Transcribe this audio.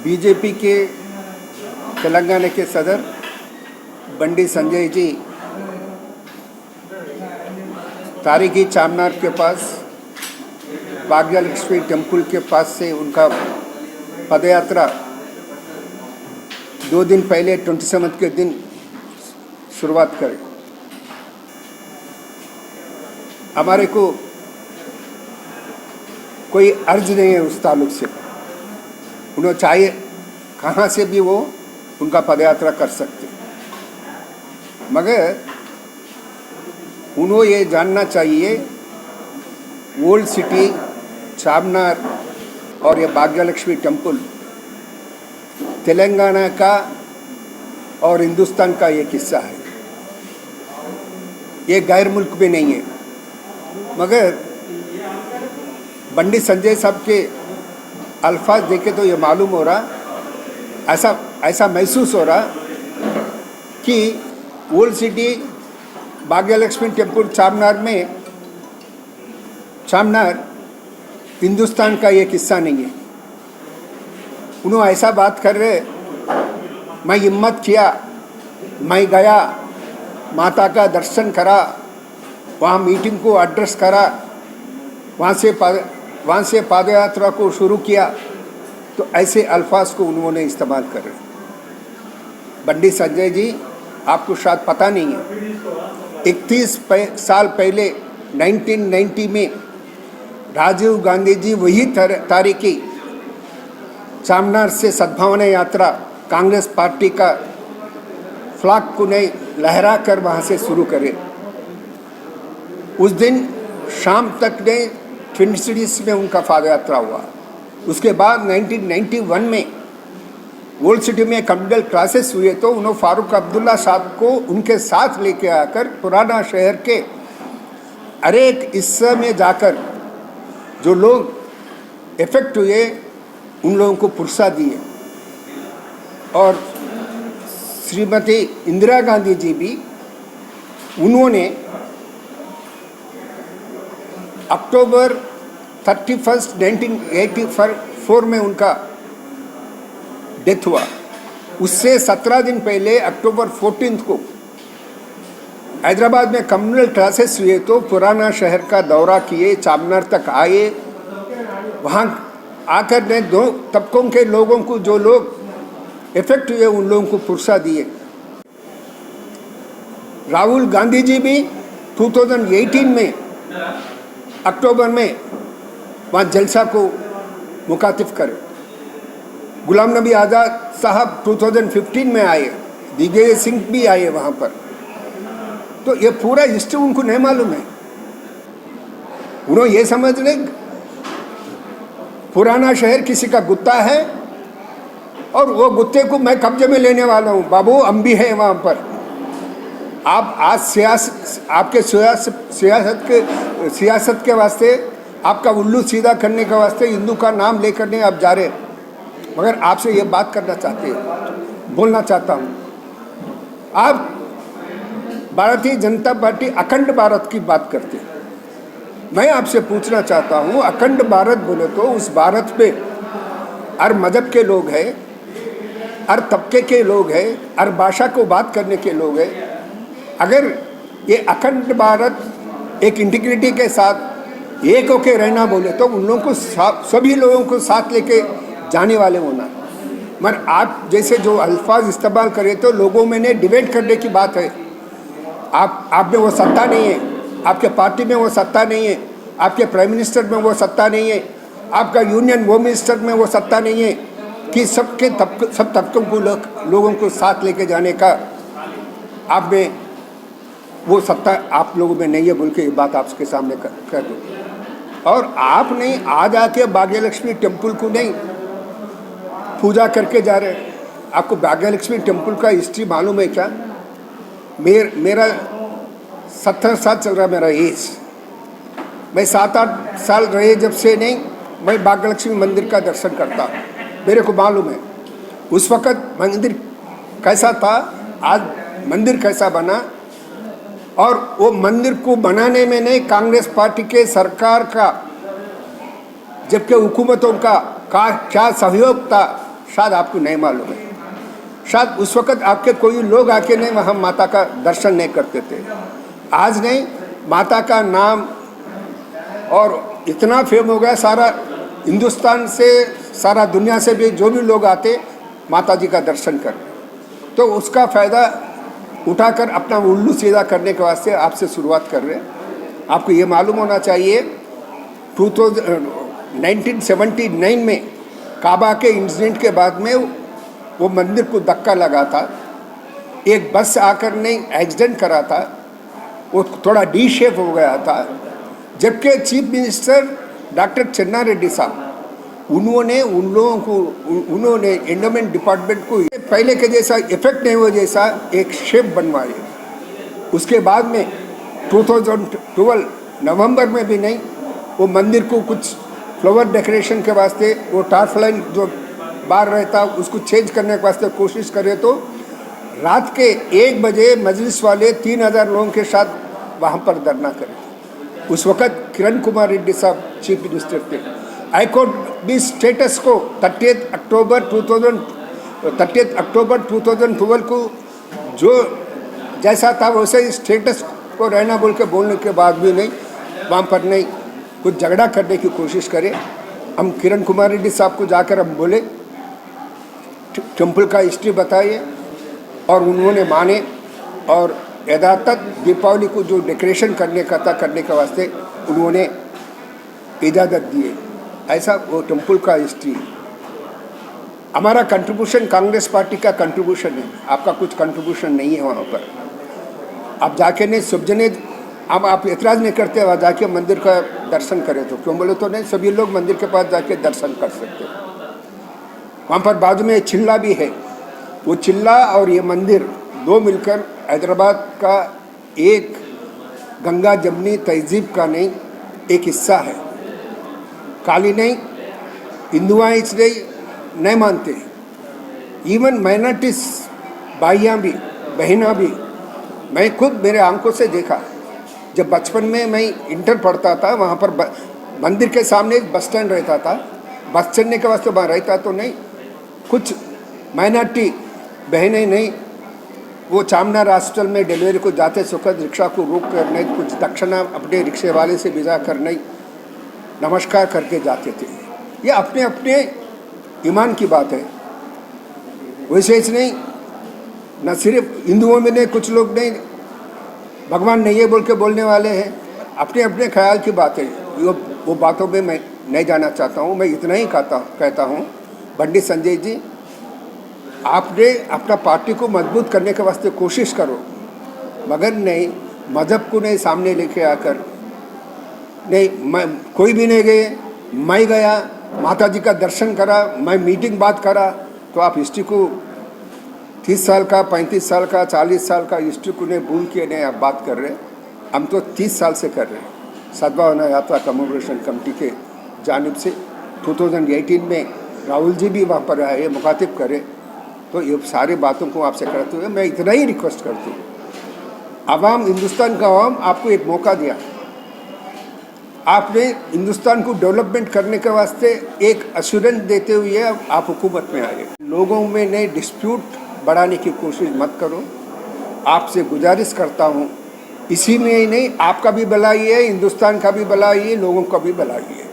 BJP के तेलंगाना के सदर बंडी संजय जी तारीखी चामनार के पास भाग्यलक्ष्मी टेम्पल के पास से उनका पदयात्रा 2 दिन पहले 27 के दिन शुरुआत करें। हमारे को कोई अर्ज नहीं है उस ताल्लुक से, उन्हें चाहिए कहाँ से भी वो उनका पदयात्रा कर सकते, मगर उन्हें ये जानना चाहिए ओल्ड सिटी चामनार और ये भाग्यलक्ष्मी टेम्पल तेलंगाना का और हिंदुस्तान का एक हिस्सा है, ये गैर मुल्क में नहीं है। मगर बंडी संजय साहब के अल्फाज देखे तो ये मालूम हो रहा, ऐसा महसूस हो रहा कि old city Bhagyalakshmi temple Charminar Hindustan का एक हिस्सा नहीं है। उन्होंने ऐसा बात कर रहे, मैं हिम्मत किया, मैं गया, माता का दर्शन करा, वहाँ मीटिंग को एड्रेस करा, वहाँ से पदयात्रा को शुरू किया, तो ऐसे अल्फाज को उन्होंने इस्तेमाल कर रहे। बंडी संजय जी, आपको शायद पता नहीं है, 31 साल पहले 1990 में राजीव गांधी जी वही तारीखी चामनार से सद्भावना यात्रा कांग्रेस पार्टी का फ्लैग को नहीं लहरा कर वहाँ से शुरू करे। उस दिन शाम तक ने ट्विन सिटीज में उनका पदयात्रा हुआ। उसके बाद 1991 में ओल्ड सिटी में कम्युनल क्लासेस हुए तो उन्होंने फारूक अब्दुल्ला साहब को उनके साथ लेके आकर पुराना शहर के हर एक हिस्से में जाकर जो लोग इफेक्ट हुए उन लोगों को पुरस्कार दिए। और श्रीमती इंदिरा गांधी जी भी, उन्होंने अक्टूबर 31 1984 में उनका डेथ हुआ। उससे 17 दिन पहले अक्टूबर 14 को हैदराबाद में कम्युनल क्लासेस हुए तो पुराना शहर का दौरा किए, चामनार तक आए, वहाँ आकर ने 2 तबकों के लोगों को, जो लोग इफेक्ट हुए उन लोगों को पुरस्कार दिए। राहुल गांधी जी भी 2018 में अक्टूबर में वहाँ जलसा को मुखातिब करे। गुलाम नबी आज़ाद साहब 2015 में आए, दिग्विजय सिंह भी आए वहाँ पर। तो ये पूरा हिस्ट्री उनको नहीं मालूम है। उन्होंने ये समझ रहे पुराना शहर किसी का गुत्ता है और वो गुत्ते को मैं कब्जे में लेने वाला हूँ। बाबू, हम भी हैं वहाँ पर। आप आज आपके सियासत के वास्ते, आपका उल्लू सीधा करने के वास्ते हिंदू का नाम लेकर नहीं आप जा रहे, मगर आपसे ये बात करना चाहते हैं, बोलना चाहता हूँ। आप भारतीय जनता पार्टी अखंड भारत की बात करते हैं। मैं आपसे पूछना चाहता हूँ, अखंड भारत बोले तो उस भारत पे हर मजहब के लोग हैं, हर तबके के लोग हैं, हर भाषा को बात करने के लोग हैं। अगर ये अखंड भारत एक इंटीग्रिटी के साथ एक होके रहना बोले तो उन लोगों को सभी लोगों को साथ लेके जाने वाले होना। मगर आप जैसे जो अल्फाज इस्तेमाल करें तो लोगों में ने डिबेट करने की बात है। आप में वो सत्ता नहीं है, आपके पार्टी में वो सत्ता नहीं है, आपके प्राइम मिनिस्टर में वो सत्ता नहीं है, आपका यूनियन होम मिनिस्टर में वो सत्ता नहीं है कि सब तबकों को लोगों को साथ लेके जाने का आप में वो सत्ता आप लोगों में नहीं है बोल के ये बात आपके सामने कर दो। और आप नहीं आज आके भाग्यलक्ष्मी टेम्पल को नहीं पूजा करके जा रहे। आपको भाग्यलक्ष्मी टेम्पल का हिस्ट्री मालूम है क्या? मेरा 70 साल चल रहा मेरा एज। मैं 7-8 साल रहे जब से नहीं मैं भाग्यलक्ष्मी मंदिर का दर्शन करता, मेरे को मालूम है उस वक़्त मंदिर कैसा था, आज मंदिर कैसा बना। और वो मंदिर को बनाने में नहीं कांग्रेस पार्टी के सरकार का, जबकि हुकूमतों का क्या सहयोग था, शायद आपको नहीं मालूम है, शायद उस वक़्त आपके कोई लोग आके नहीं वहाँ माता का दर्शन नहीं करते थे। आज नहीं, माता का नाम और इतना फेम हो गया, सारा हिंदुस्तान से, सारा दुनिया से भी जो भी लोग आते माता जी का दर्शन कर, तो उसका फ़ायदा उठाकर अपना उल्लू सीधा करने के वास्ते आपसे शुरुआत कर रहे हैं। आपको ये मालूम होना चाहिए 1979 में काबा के इंसिडेंट के बाद में वो मंदिर को धक्का लगा था, एक बस आकर ने एक्सीडेंट करा था, वो थोड़ा डी शेप हो गया था, जबकि चीफ मिनिस्टर डॉक्टर चन्ना रेड्डी साहब उन्होंने उन लोगों को, उन्होंने एंडोमेंट डिपार्टमेंट को पहले के जैसा इफेक्ट नहीं हुआ जैसा एक शेप बनवाई। उसके बाद में 2012 नवंबर में भी नहीं, वो मंदिर को कुछ फ्लावर डेकोरेशन के वास्ते वो टार्फलाइन जो बाहर रहता उसको चेंज करने के वास्ते कोशिश करे, तो रात के 1 बजे मजलिस वाले 3000 लोगों के साथ वहाँ पर धरना करें। उस वक़्त किरण कुमार रेड्डी साहब चीफ मिनिस्टर थे। हाईकोर्ट भी स्टेटस को 30 अक्टूबर 2012 को जो जैसा था वैसे ही स्टेटस को रहना बोल के बोलने के बाद भी नहीं, वहाँ पर नहीं कुछ झगड़ा करने की कोशिश करे। हम किरण कुमार रेड्डी साहब को जाकर हम बोले, टेम्पल का हिस्ट्री बताइए, और उन्होंने माने और यथातथ दीपावली को जो डेकोरेशन करने का था करने के वास्ते उन्होंने इजाज़त दिए। ऐसा वो टेम्पल का हिस्ट्री। हमारा कंट्रीब्यूशन कांग्रेस पार्टी का कंट्रीब्यूशन है, आपका कुछ कंट्रीब्यूशन नहीं है वहाँ पर। आप जाके नहीं सब जने, अब आप एतराज़ नहीं करते वहाँ जाके मंदिर का दर्शन करें, तो क्यों बोले तो नहीं, सभी लोग मंदिर के पास जाके दर्शन कर सकते हैं। वहाँ पर बाजू में चिल्ला भी है, वो चिल्ला और ये मंदिर दो मिलकर हैदराबाद का एक गंगा जमनी तहजीब का नहीं एक हिस्सा है। खाली नहीं, हिंदुआ इसलिए नहीं मानते, इवन माइनॉरिटीज भाइयाँ भी बहना भी। मैं खुद मेरे आंखों से देखा, जब बचपन में मैं इंटर पढ़ता था, वहाँ पर मंदिर के सामने एक बस स्टैंड रहता था, बस चढ़ने के वास्ते वहाँ रहता तो नहीं, कुछ माइनॉरिटी बहनें नहीं, वो चामनार हॉस्पिटल में डिलीवरी को जाते वक्त रिक्शा को रोक कर नहीं, कुछ दक्षिणा अपने रिक्शे वाले से भिजा कर नहीं, नमस्कार करके जाते थे। ये अपने अपने ईमान की बात है, वैसे ही नहीं, न सिर्फ हिंदुओं में नहीं, कुछ लोग नहीं भगवान नहीं है बोल के बोलने वाले हैं, अपने अपने ख्याल की बात है। वो बातों में मैं नहीं जाना चाहता हूँ। मैं इतना ही कहता हूँ, बंडी संजय जी, आपने अपना पार्टी को मजबूत करने के वास्ते कोशिश करो, मगर नहीं मज़हब को नहीं सामने लेके आकर नहीं, मैं कोई भी नहीं गए, मैं गया, माता जी का दर्शन करा, मैं मीटिंग बात करा, तो आप हिस्ट्री को 30 साल का, 35 साल का, 40 साल का हिस्ट्री को नहीं भूल के नहीं आप बात कर रहे हैं। हम तो 30 साल से कर रहे हैं। सद्भावना यात्रा कमेमोरेशन कमेटी के जानिब से 2018 में राहुल जी भी वहाँ पर आए, मुखातिब करे, तो ये सारी बातों को आपसे करते हुए मैं इतना ही रिक्वेस्ट करती हूँ, आवाम, हिंदुस्तान का आवाम आपको एक मौका दिया, आपने हिंदुस्तान को डेवलपमेंट करने के वास्ते एक एश्योरेंस देते हुए आप हुकूमत में आए। लोगों में नए डिस्प्यूट बढ़ाने की कोशिश मत करो, आपसे गुजारिश करता हूँ। इसी में ही नहीं, आपका भी भलाई है, हिंदुस्तान का भी भलाई है, लोगों का भी भलाई है।